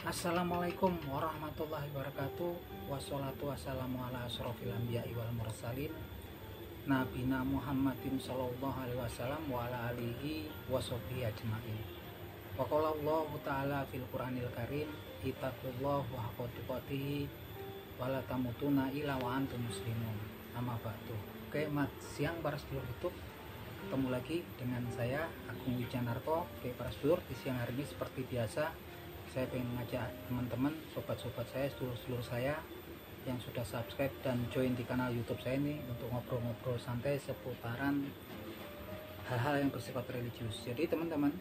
Assalamualaikum warahmatullahi wabarakatuh. Wassalatu wassalamu ala asrofil anbiya'i wal mursalin Nabina Muhammadin sallallahu alaihi wasallam wa ala alihi wa sahbihi ajma'in. Wa qala Allah ta'ala fil Qur'anil Karim, ittaqullah wa haqqa tuqatih wa la tamutunna illa wa antum muslimun. Amma ba'du. Oke, siang para sedulur YouTube. Ketemu lagi dengan saya Agung Wijanarko. Oke, para sedulur, di siang hari ini seperti biasa saya pengen mengajak teman-teman, sobat-sobat saya, sedulur-sedulur saya yang sudah subscribe dan join di kanal YouTube saya ini untuk ngobrol-ngobrol santai seputaran hal-hal yang bersifat religius. Jadi teman-teman,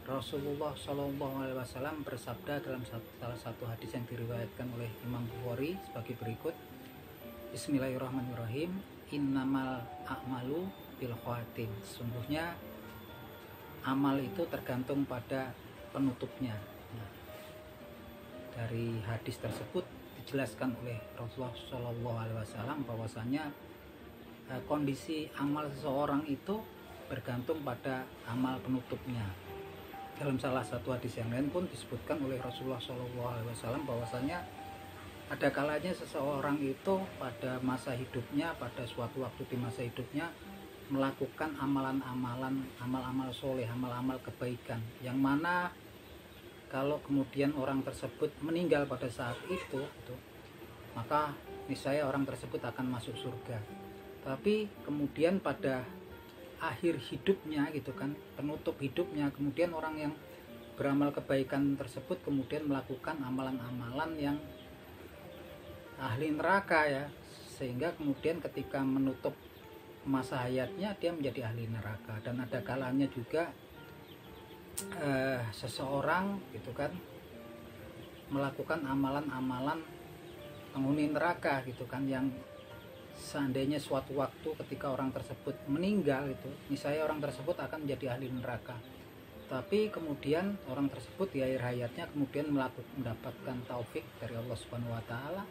Rasulullah Shallallahu Alaihi Wasallam bersabda dalam salah satu hadis yang diriwayatkan oleh Imam Bukhari sebagai berikut. Bismillahirrahmanirrahim. Innamal a'malu bil khawatim. Sesungguhnya amal itu tergantung pada penutupnya. Dari hadis tersebut dijelaskan oleh Rasulullah Shallallahu Alaihi Wasallam bahwasanya kondisi amal seseorang itu bergantung pada amal penutupnya. Dalam salah satu hadis yang lain pun disebutkan oleh Rasulullah Shallallahu Alaihi Wasallam bahwasanya ada kalanya seseorang itu pada masa hidupnya, pada suatu waktu di masa hidupnya melakukan amalan-amalan, amal-amal soleh, amal-amal kebaikan, yang mana kalau kemudian orang tersebut meninggal pada saat itu, maka niscaya orang tersebut akan masuk surga. Tapi kemudian pada akhir hidupnya gitu kan, penutup hidupnya, kemudian orang yang beramal kebaikan tersebut kemudian melakukan amalan-amalan yang ahli neraka ya, sehingga kemudian ketika menutup masa hayatnya dia menjadi ahli neraka. Dan ada kalanya juga seseorang gitu kan melakukan amalan-amalan penghuni neraka gitu kan, yang seandainya suatu waktu ketika orang tersebut meninggal itu niscaya orang tersebut akan menjadi ahli neraka. Tapi kemudian orang tersebut di akhir hayatnya kemudian mendapatkan taufik dari Allah Subhanahu wa taala,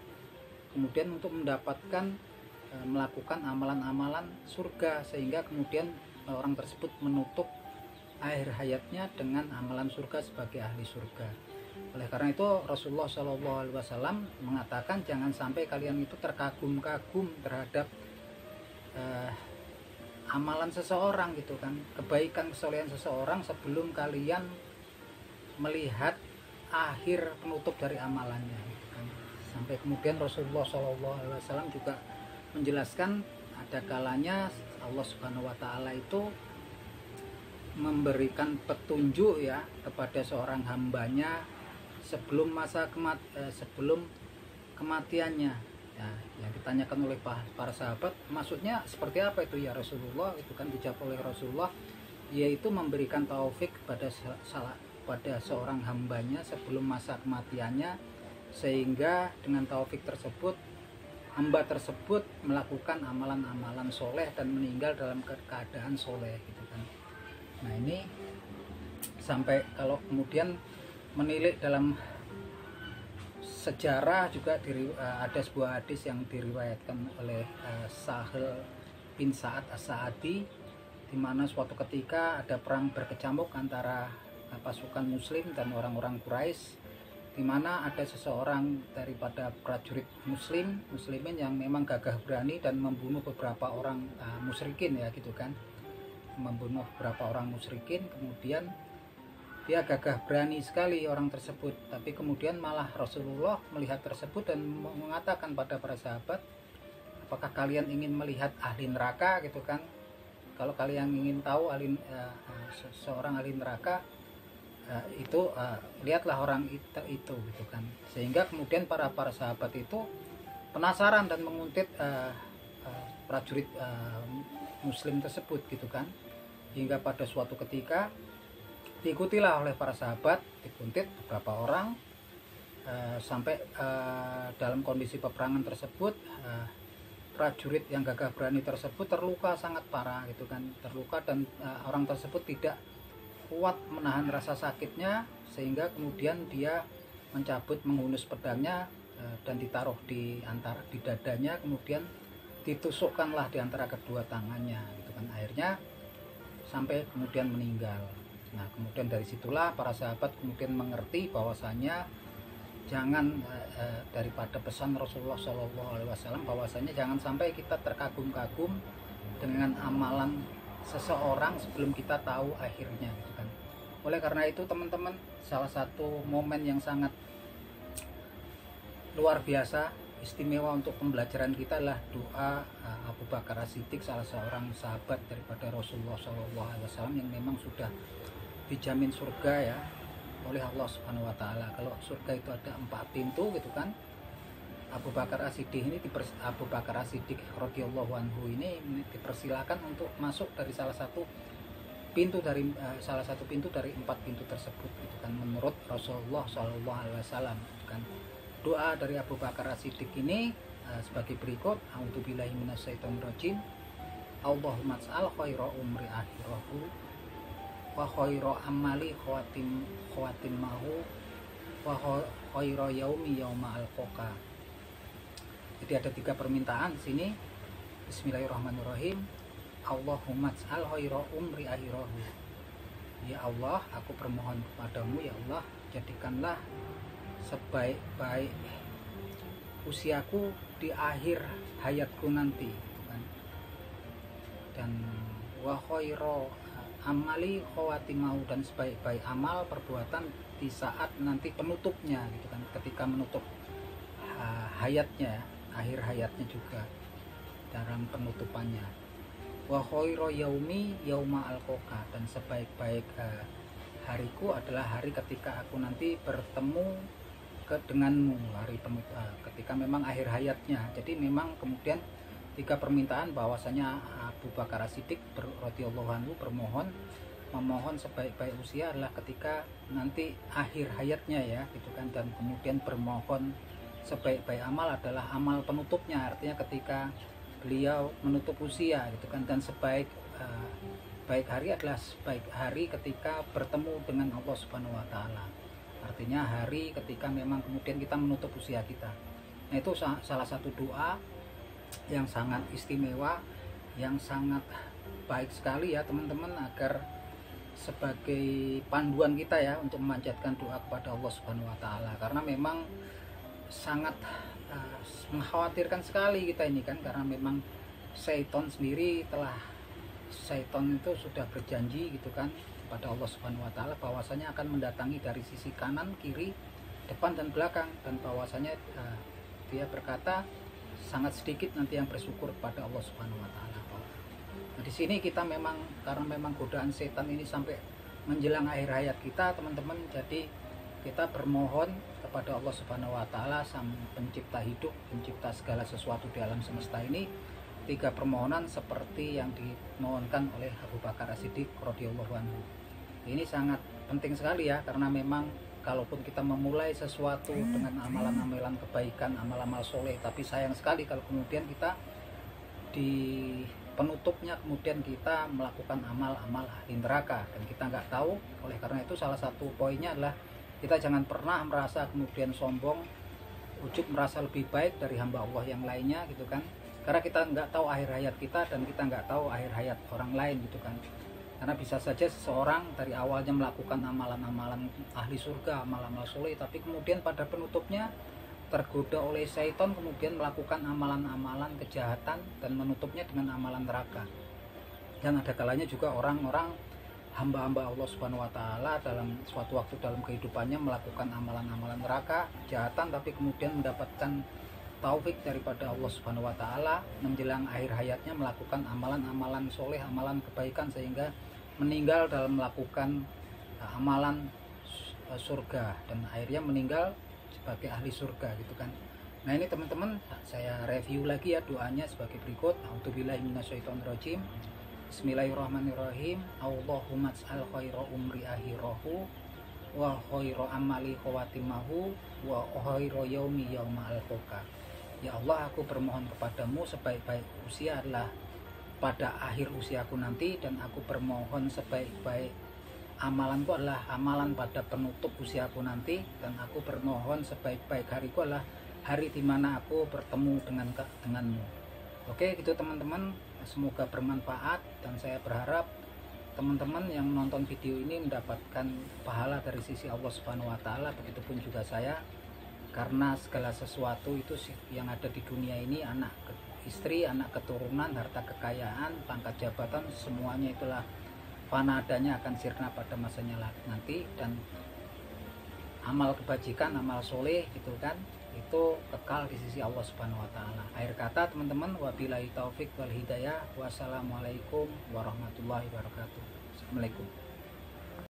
kemudian untuk mendapatkan melakukan amalan-amalan surga, sehingga kemudian orang tersebut menutup akhir hayatnya dengan amalan surga sebagai ahli surga. Oleh karena itu Rasulullah Shallallahu Alaihi Wasallam mengatakan jangan sampai kalian itu terkagum-kagum terhadap amalan seseorang gitu kan, kebaikan kesolehan seseorang sebelum kalian melihat akhir penutup dari amalannya gitu kan. Sampai kemudian Rasulullah Shallallahu Alaihi Wasallam juga menjelaskan ada kalanya Allah Subhanahu Wa Taala itu memberikan petunjuk ya kepada seorang hambanya sebelum sebelum kematiannya ya, yang ditanyakan oleh para sahabat, maksudnya seperti apa itu ya Rasulullah, itu kan dijawab oleh Rasulullah, yaitu memberikan taufik pada seorang hambanya sebelum masa kematiannya, sehingga dengan taufik tersebut hamba tersebut melakukan amalan-amalan soleh dan meninggal dalam keadaan soleh gitu kan. Nah ini sampai kalau kemudian menilik dalam sejarah juga ada sebuah hadis yang diriwayatkan oleh Sahal bin Sa'ad As-Sa'adi, di mana suatu ketika ada perang berkecamuk antara pasukan muslim dan orang-orang Quraisy, di mana ada seseorang daripada prajurit muslimin yang memang gagah berani dan membunuh beberapa orang musyrikin ya gitu kan, membunuh beberapa orang musyrikin. Kemudian dia gagah berani sekali orang tersebut, tapi kemudian malah Rasulullah melihat tersebut dan mengatakan pada para sahabat, apakah kalian ingin melihat ahli neraka gitu kan, kalau kalian ingin tahu seorang ahli neraka itu lihatlah orang itu gitu kan. Sehingga kemudian para sahabat itu penasaran dan menguntit prajurit muslim tersebut gitu kan, hingga pada suatu ketika diikutilah oleh para sahabat, dikuntit beberapa orang sampai dalam kondisi peperangan tersebut prajurit yang gagah berani tersebut terluka sangat parah gitu kan, terluka, dan orang tersebut tidak kuat menahan rasa sakitnya, sehingga kemudian dia menghunus pedangnya dan ditaruh di dadanya, kemudian ditusukkanlah di antara kedua tangannya gitu kan, akhirnya sampai kemudian meninggal. Nah kemudian dari situlah para sahabat kemudian mengerti bahwasanya jangan daripada pesan Rasulullah SAW bahwasanya jangan sampai kita terkagum-kagum dengan amalan seseorang sebelum kita tahu akhirnya gitu kan. Oleh karena itu teman-teman, salah satu momen yang sangat luar biasa istimewa untuk pembelajaran kita adalah doa Abu Bakar As-Siddiq, salah seorang sahabat daripada Rasulullah SAW yang memang sudah dijamin surga ya oleh Allah Subhanahu wa taala. Kalau surga itu ada 4 pintu gitu kan. Abu Bakar As-Siddiq radhiyallahu anhu ini dipersilahkan untuk masuk dari salah satu pintu dari 4 pintu tersebut gitu kan, menurut Rasulullah SAW gitu kan. Doa dari Abu Bakar As-Siddiq ini sebagai berikut: A'udzubillahi minasyaitonirrajim. Allahumma ij'al khaira umri akhirahu wa khaira amali khawatimahu wa khaira yaumi yauma alqaka. Jadi ada 3 permintaan di sini. Bismillahirrahmanirrahim. Allahumma ij'al khaira umri akhirahu. Ya Allah, aku bermohon kepadamu ya Allah, jadikanlah sebaik-baik usiaku di akhir hayatku nanti gitu kan. Dan wa khaira amali khawatimahu, dan sebaik-baik amal perbuatan di saat nanti penutupnya gitu kan, ketika menutup hayatnya, akhir hayatnya juga dalam penutupannya. Wa khaira yaumi yauma alqaka, dan sebaik-baik hariku adalah hari ketika aku nanti bertemu denganmu, hari ketika memang akhir hayatnya. Jadi memang kemudian 3 permintaan bahwasanya Abu Bakar As-Siddiq radhiyallahu anhu memohon sebaik-baik usia adalah ketika nanti akhir hayatnya ya gitu kan. Dan kemudian bermohon sebaik-baik amal adalah amal penutupnya, artinya ketika beliau menutup usia gitu kan. Dan baik hari adalah sebaik hari ketika bertemu dengan Allah Subhanahu wa taala, artinya hari ketika memang kemudian kita menutup usia kita. Nah, itu salah satu doa yang sangat istimewa, yang sangat baik sekali ya teman-teman, agar sebagai panduan kita ya untuk memanjatkan doa kepada Allah Subhanahu wa taala. Karena memang sangat mengkhawatirkan sekali kita ini kan, karena memang syaitan itu sudah berjanji gitu kan kepada Allah Subhanahu wa taala bahwasanya akan mendatangi dari sisi kanan, kiri, depan dan belakang, dan bahwasanya dia berkata sangat sedikit nanti yang bersyukur kepada Allah Subhanahu wa taala. Nah, di sini kita memang karena memang godaan setan ini sampai menjelang akhir hayat kita, teman-teman, jadi kita bermohon kepada Allah Subhanahu wa taala, Sang Pencipta hidup, pencipta segala sesuatu di alam semesta ini, 3 permohonan seperti yang dimohonkan oleh Abu Bakar As-Siddiq radhiyallahu anhu. Ini sangat penting sekali ya, karena memang kalaupun kita memulai sesuatu dengan amalan-amalan kebaikan, amal-amal soleh, tapi sayang sekali kalau kemudian kita di penutupnya kemudian kita melakukan amal-amal ahli neraka dan kita nggak tahu. Oleh karena itu salah satu poinnya adalah kita jangan pernah merasa kemudian sombong, ujub, merasa lebih baik dari hamba Allah yang lainnya gitu kan, karena kita nggak tahu akhir hayat kita dan kita nggak tahu akhir hayat orang lain gitu kan. Karena bisa saja seseorang dari awalnya melakukan amalan-amalan ahli surga, amal-amal soleh, tapi kemudian pada penutupnya tergoda oleh syaitan, kemudian melakukan amalan-amalan kejahatan dan menutupnya dengan amalan neraka. Dan ada kalanya juga orang-orang hamba-hamba Allah Subhanahu wa taala dalam suatu waktu dalam kehidupannya melakukan amalan-amalan neraka, kejahatan, tapi kemudian mendapatkan taufik daripada Allah Subhanahu wa taala menjelang akhir hayatnya melakukan amalan-amalan soleh, amalan kebaikan, sehingga meninggal dalam melakukan amalan surga dan akhirnya meninggal sebagai ahli surga gitu kan. Nah, ini teman-teman, saya review lagi ya doanya sebagai berikut. A'udzubillahi minasyaitonirrajim. Bismillahirrahmanirrahim. Allahumma ij'al khaira umri akhirahu wa khaira amali khawatimahu wa khaira yaumi yauma alqaka. Ya Allah, aku bermohon kepadamu sebaik-baik usia adalah pada akhir usiaku nanti, dan aku bermohon sebaik-baik amalanku adalah amalan pada penutup usiaku nanti, dan aku bermohon sebaik-baik hariku adalah hari dimana aku bertemu denganmu. Oke, gitu teman-teman, semoga bermanfaat, dan saya berharap teman-teman yang menonton video ini mendapatkan pahala dari sisi Allah Subhanahu wa taala, begitupun juga saya. karena segala sesuatu itu yang ada di dunia ini, anak istri, anak keturunan, harta kekayaan, pangkat jabatan, semuanya itulah fana adanya, akan sirna pada masanya nanti. Dan amal kebajikan, amal soleh gitu kan, itu kekal di sisi Allah Subhanahu wa taala. Akhir kata teman-teman, wabillahi taufik wal hidayah. Wassalamualaikum warahmatullahi wabarakatuh. Assalamualaikum.